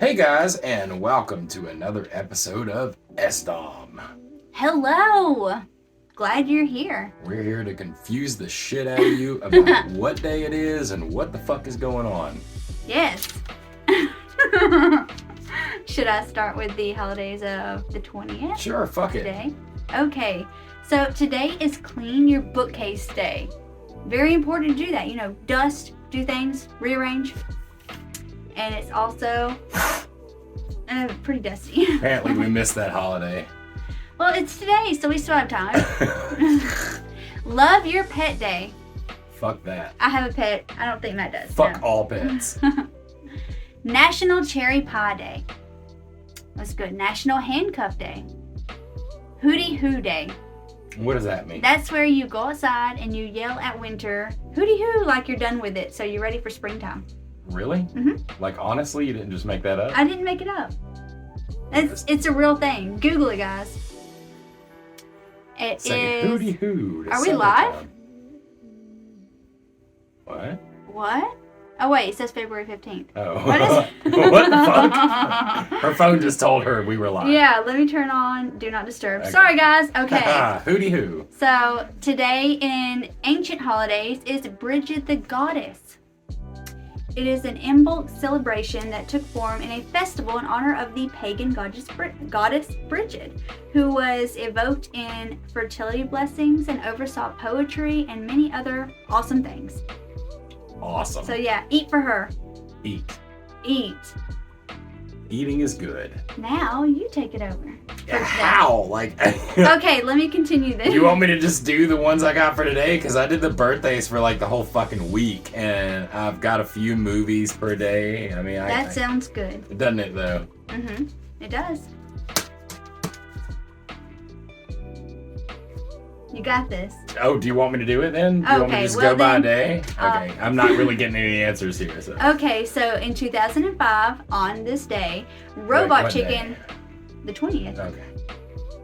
Hey guys, and welcome to another episode of SDOM. Hello! Glad you're here. We're here to confuse the shit out of you about what day it is and what the fuck is going on. Yes. Should I start with the holidays of the 20th? Sure, fuck it. Today? Okay, so today is Clean Your Bookcase Day. Very important to do that. You know, dust, do things, rearrange. And it's also pretty dusty. Apparently we missed that holiday. Well, it's today, so we still have time. Love Your Pet Day. Fuck that. I have a pet. I don't think Matt does. Fuck no. all pets. National Cherry Pie Day. That's good. National Handcuff Day. Hootie Hoo Day. What does that mean? That's where you go outside and you yell at winter, hootie hoo, like you're done with it, so you're ready for springtime. Really? Mm-hmm. Like, honestly, you didn't just make that up? I didn't make it up. It's a real thing. Google it, guys. It Say is... hootie hoo. Are we live? What? What? Oh, wait, it says February 15th. Oh. What is What the fuck? Her phone just told her we were live. Yeah, let me turn on Do Not Disturb. Okay. Sorry, guys. Okay. Hootie hoo. So, today in ancient holidays is Bridget the Goddess. It is an Imbolc celebration that took form in a festival in honor of the pagan goddess Bridget, who was evoked in fertility blessings and oversaw poetry and many other awesome things. Awesome. So yeah, eat for her. Eat. Eat. Eating is good. Now you take it over. How? Like, Okay, let me continue then. you want me to just do the ones I got for today? Because I did the birthdays for like the whole fucking week, and I've got a few movies per day. I mean, That sounds good. doesn't it though? Mm-hmm. It does. You got this. Oh, do you want me to do it then? Do you want me to just go by a day? Okay, I'm not really getting any answers here. So. Okay, so in 2005, on this day, Robot what Chicken, day? the 20th, Okay.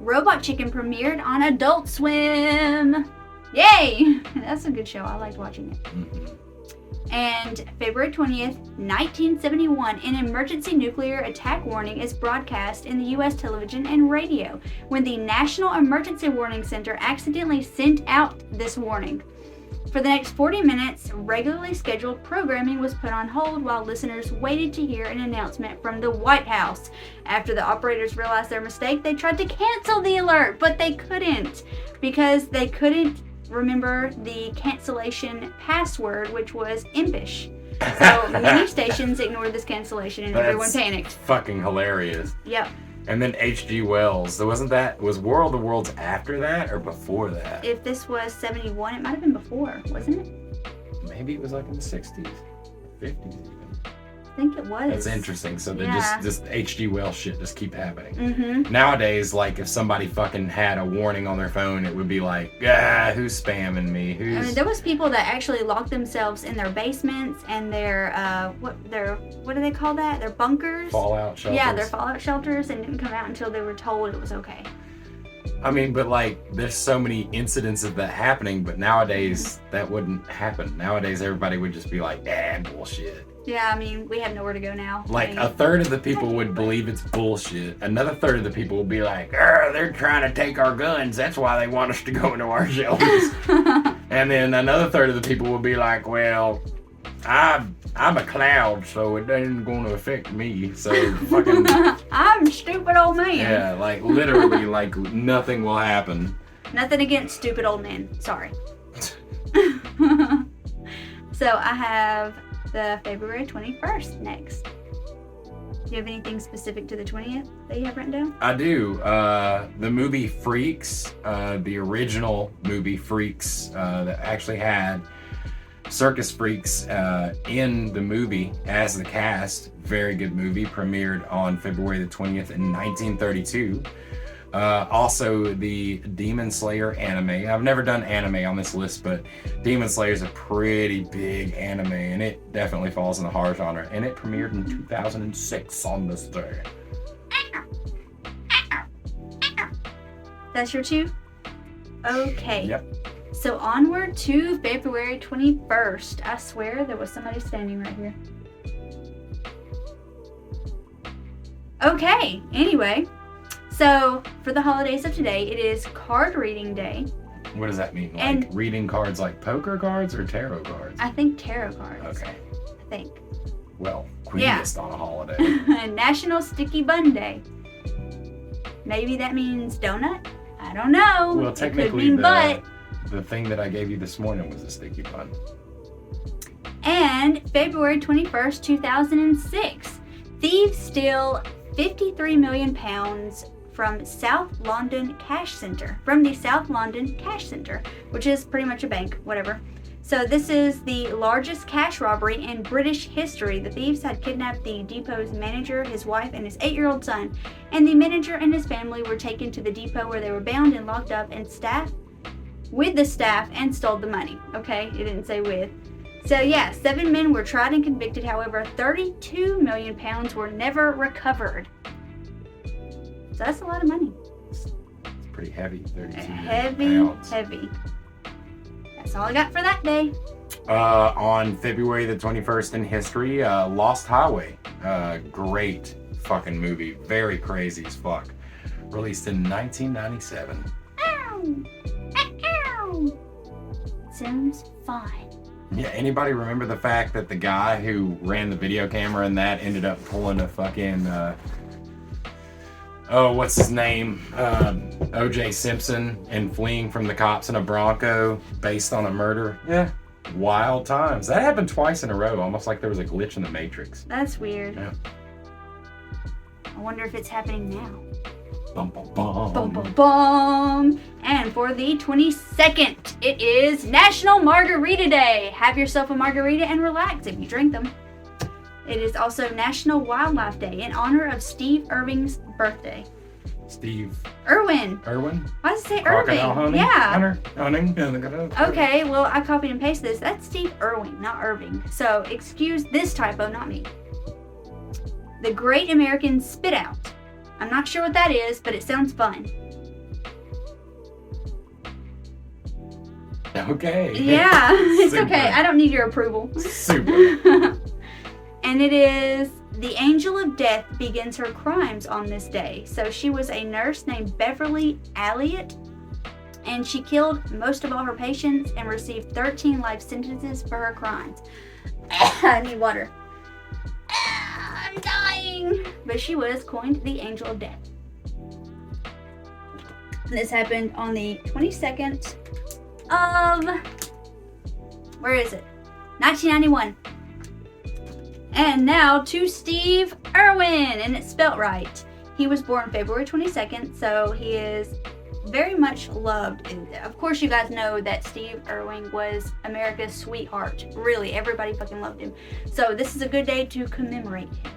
Robot Chicken premiered on Adult Swim. Yay! That's a good show. I liked watching it. Mm-hmm. And February 20th, 1971, an emergency nuclear attack warning is broadcast in the U.S. television and radio when the National Emergency Warning Center accidentally sent out this warning. For the next 40 minutes, regularly scheduled programming was put on hold while listeners waited to hear an announcement from the White House. After the operators realized their mistake, they tried to cancel the alert, but they couldn't because they couldn't remember the cancellation password, which was impish. So many stations ignored this cancellation and everyone panicked. Fucking hilarious. Yep. And then H.G. Wells. So was War of the Worlds after that or before that? If this was 71, it might have been before, wasn't it? Maybe it was like in the 60s, 50s even. I think it was. That's interesting. So they just H.G. Wells shit just keep happening. Mm-hmm. Nowadays, like if somebody fucking had a warning on their phone, it would be like, who's spamming me? I mean, there was people that actually locked themselves in their basements and their what do they call that? Their bunkers. Fallout shelters. Yeah, their fallout shelters, and didn't come out until they were told it was okay. I mean, but like, there's so many incidents of that happening, but nowadays that wouldn't happen. Nowadays, everybody would just be like, bullshit. Yeah, I mean, we have nowhere to go now. Like, a third of the people would believe it's bullshit. Another third of the people would be like, they're trying to take our guns. That's why they want us to go into our shelters. And then another third of the people would be like, well, I'm a cloud, so it ain't going to affect me. So fucking... I'm a stupid old man. Yeah, like, literally, like, nothing will happen. Nothing against stupid old men. Sorry. So, I have the February 21st next. Do you have anything specific to the 20th that you have written down? I do. The movie Freaks, the original movie Freaks, that actually had Circus Freaks in the movie as the cast. Very good movie. Premiered on February the 20th in 1932. Also, the Demon Slayer anime. I've never done anime on this list, but Demon Slayer is a pretty big anime, and it definitely falls in the horror genre. And it premiered in 2006 on this day. That's your two? Okay. Yep. So onward to February 21st. I swear there was somebody standing right here. Okay, anyway. So, for the holidays of today, it is card reading day. What does that mean? Like And- reading cards like poker cards or tarot cards? I think tarot cards. Okay. I think. Well, Yeah. Queenest on a holiday. National Sticky Bun Day. Maybe that means donut? I don't know. Well, It could technically, mean butt. the thing that I gave you this morning was a sticky bun. And February 21st, 2006, thieves steal 53 million pounds from the South London Cash Centre, which is pretty much a bank, whatever. So this is the largest cash robbery in British history. The thieves had kidnapped the depot's manager, his wife, and his 8-year-old son, and the manager and his family were taken to the depot where they were bound and locked up and with the staff and stole the money. Okay, it didn't say with. So yeah, 7 men were tried and convicted. However, 32 million pounds were never recovered. So that's a lot of money. It's pretty heavy, 32 Heavy, pounds. heavy. That's all I got for that day. On February the 21st in history, Lost Highway. Great fucking movie. Very crazy as fuck. Released in 1997. Ow! Ow! Sounds fun. Yeah, anybody remember the fact that the guy who ran the video camera in that ended up pulling a fucking, what's his name? O.J. Simpson and fleeing from the cops in a Bronco based on a murder? Yeah. Wild times. That happened twice in a row, almost like there was a glitch in the Matrix. That's weird. Yeah. I wonder if it's happening now. Bum, bum, bum. Bum, bum, bum. And for the 22nd, it is National Margarita Day. Have yourself a margarita and relax if you drink them. It is also National Wildlife Day in honor of Steve Irving's birthday. Steve Irwin. Irwin? Why does it say Irving? Crocodile hunting? Yeah. Hunter? Hunting? Okay, well, I copied and pasted this. That's Steve Irwin, not Irving. So, excuse this typo, not me. The Great American Spit Out. I'm not sure what that is, but it sounds fun. Okay. Yeah, it's Super. okay. I don't need your approval. Super. And it is the Angel of Death begins her crimes on this day. So she was a nurse named Beverly Elliott, and she killed most of all her patients and received 13 life sentences for her crimes. I need water. I'm dying. But she was coined the Angel of Death. This happened on the 22nd of, where is it? 1991. And now to Steve Irwin, and it's spelt right. He was born February 22nd, so he is very much loved. And of course, you guys know that Steve Irwin was America's sweetheart. Really, everybody fucking loved him. So this is a good day to commemorate him.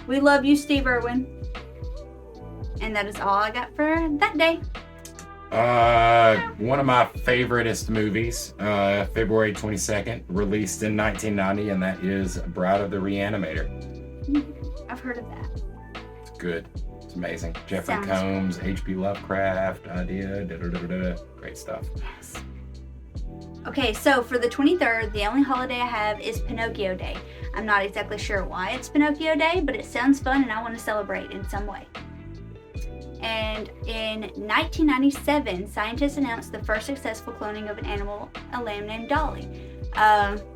We love you, Steve Irwin. And that is all I got for that day. One of my favoriteest movies, February 22nd, released in 1990, and that is Bride of the Reanimator. I've heard of that. It's good. It's amazing. Jeffrey Sounds Combs, H.P. Lovecraft, idea, great stuff. Yes. Okay, so for the 23rd, the only holiday I have is Pinocchio Day. I'm not exactly sure why it's Pinocchio Day, but it sounds fun and I want to celebrate in some way. And in 1997, scientists announced the first successful cloning of an animal, a lamb named Dolly.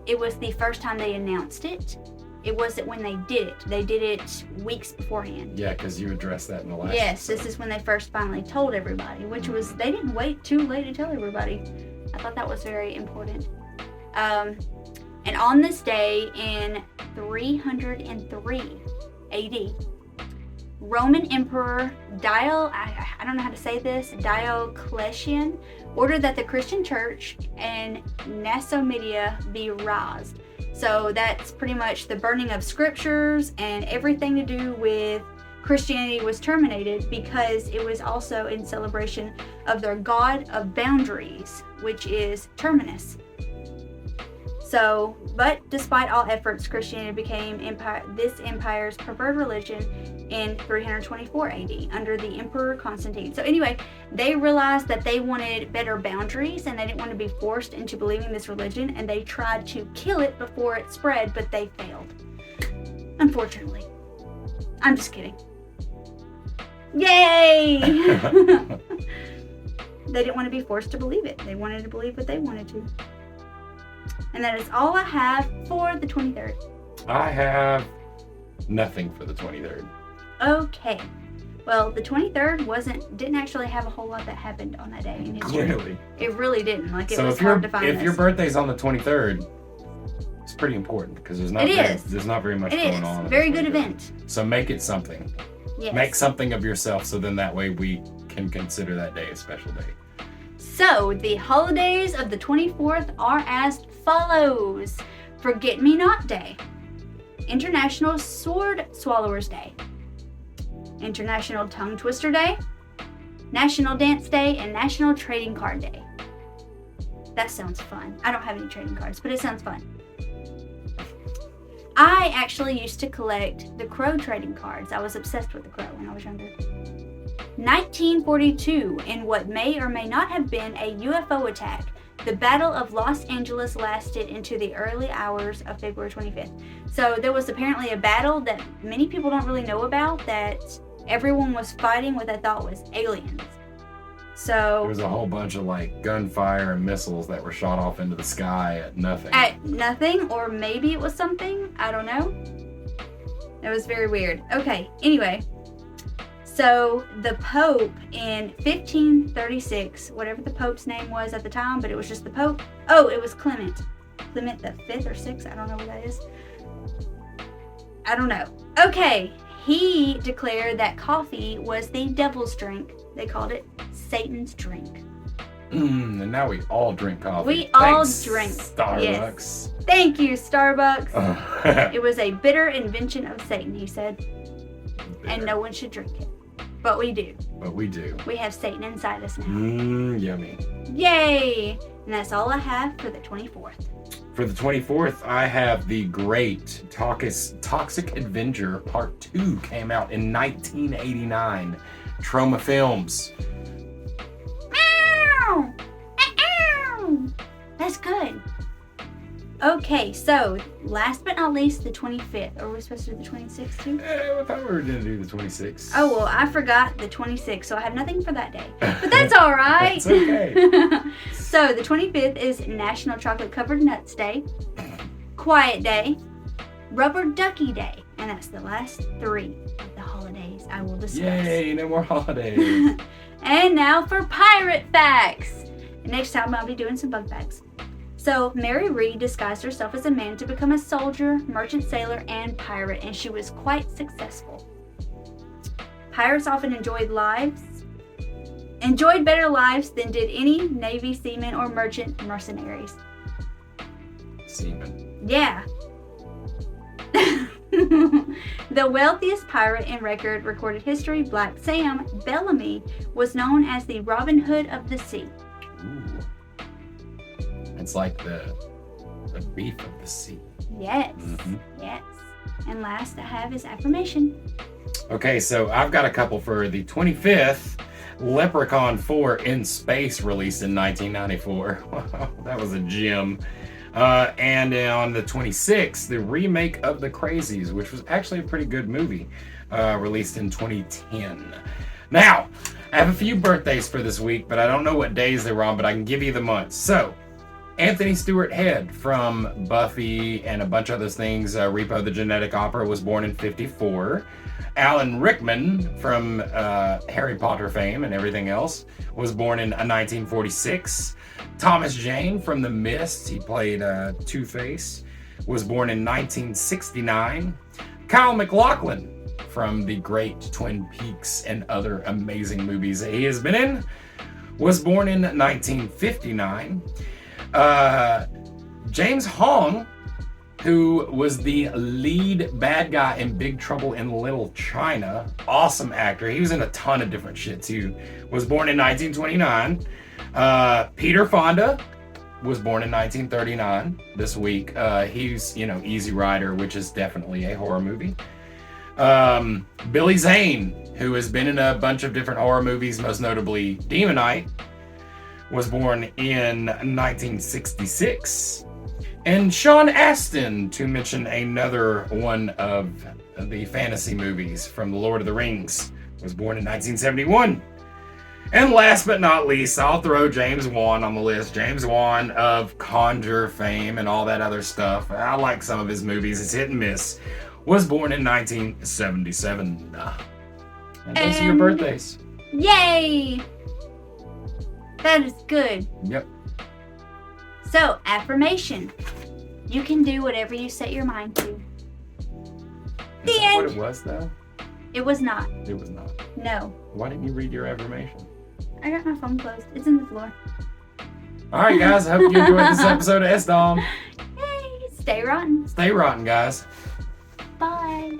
It was the first time they announced it. It wasn't when they did it. They did it weeks beforehand. Yeah, because you addressed that in the last Yes, episode. this is when they first finally told everybody, which was, they didn't wait too late to tell everybody. I thought that was very important. And on this day in 303 AD, Roman Emperor I don't know how to say this, Diocletian, ordered that the Christian church in Nasomedia be razed. So that's pretty much the burning of scriptures, and everything to do with Christianity was terminated because it was also in celebration of their god of boundaries, which is Terminus. So, but despite all efforts, Christianity became this empire's preferred religion in 324 AD under the Emperor Constantine. So anyway, they realized that they wanted better boundaries and they didn't want to be forced into believing this religion, and they tried to kill it before it spread, but they failed, unfortunately. I'm just kidding. Yay! They didn't want to be forced to believe it. They wanted to believe what they wanted to. And that is all I have for the 23rd. I have nothing for the 23rd. Okay. Well, the 23rd didn't actually have a whole lot that happened on that day in history. Clearly. It really didn't. Like, it So was hard to find if your birthday's on the 23rd, it's pretty important because there's not very much going on. It is. Very good event. So make it something. Yes. Make something of yourself so then that way we can consider that day a special day. So, the holidays of the 24th are as follows. Forget-Me-Not Day. International Sword Swallowers Day. International Tongue Twister Day. National Dance Day and National Trading Card Day. That sounds fun. I don't have any trading cards, but it sounds fun. I actually used to collect the Crow trading cards. I was obsessed with the Crow when I was younger. 1942, in what may or may not have been a UFO attack, the Battle of Los Angeles lasted into the early hours of February 25th. So there was apparently a battle that many people don't really know about that everyone was fighting what they thought was aliens. So there was a whole bunch of like gunfire and missiles that were shot off into the sky at nothing. At nothing, or maybe it was something. I don't know. It was very weird. Okay, anyway. So the Pope in 1536, whatever the Pope's name was at the time, but it was just the Pope. Oh, it was Clement. Clement the 5th or 6th. I don't know what that is. I don't know. Okay. He declared that coffee was the devil's drink. They called it Satan's drink. And now we all drink coffee. We all drink. Starbucks. Yes. Thank you, Starbucks. It was a bitter invention of Satan, he said. Bitter. And no one should drink it. But we do. But we do. We have Satan inside us now. Yummy. Yay! And that's all I have for the 24th. For the 24th, I have The Great Toxic Avenger Part 2 came out in 1989. Troma Films. Meow! Ow! That's good. Okay, so last but not least, the 25th. Are we supposed to do the 26th too? I thought we were going to do the 26th. Oh, well, I forgot the 26th, so I have nothing for that day. But that's all right. It's okay. So the 25th is National Chocolate Covered Nuts Day, Quiet Day, Rubber Ducky Day, and that's the last 3 of the holidays I will discuss. Yay, no more holidays. And now for pirate facts. Next time I'll be doing some bug facts. So, Mary Read disguised herself as a man to become a soldier, merchant sailor, and pirate, and she was quite successful. Pirates often enjoyed better lives than did any Navy seamen or merchant mercenaries. Seamen. Yeah. The wealthiest pirate in recorded history, Black Sam Bellamy, was known as the Robin Hood of the sea. Ooh. It's like the beef of the sea. Yes. Mm-hmm. Yes. And last I have is affirmation. Okay, so I've got a couple for the 25th. Leprechaun 4 in Space released in 1994. Wow, that was a gem. And on the 26th, the remake of The Crazies, which was actually a pretty good movie, released in 2010. Now, I have a few birthdays for this week, but I don't know what days they were on, but I can give you the months. So, Anthony Stewart Head from Buffy and a bunch of other things, Repo the Genetic Opera, was born in 54. Alan Rickman from Harry Potter fame and everything else was born in 1946. Thomas Jane from The Mist, he played Two-Face, was born in 1969. Kyle MacLachlan from the great Twin Peaks and other amazing movies that he has been in was born in 1959. James Hong, who was the lead bad guy in Big Trouble in Little China, awesome actor. He was in a ton of different shit too. Was born in 1929. Peter Fonda was born in 1939 this week. He's, Easy Rider, which is definitely a horror movie. Billy Zane, who has been in a bunch of different horror movies, most notably Demonite, was born in 1966. And Sean Astin, to mention another one of the fantasy movies from The Lord of the Rings, was born in 1971. And last but not least, I'll throw James Wan on the list. James Wan of Conjure fame and all that other stuff. I like some of his movies. It's hit and miss. Was born in 1977. And those are your birthdays. Yay! That is good. Yep. So, affirmation. You can do whatever you set your mind to. Is The that end. what it was, though? It was not. It was not. No. Why didn't you read your affirmation? I got my phone closed. It's in the floor. All right, guys. I hope you enjoyed this episode of S-Dom. Hey, stay rotten. Stay rotten, guys. Bye.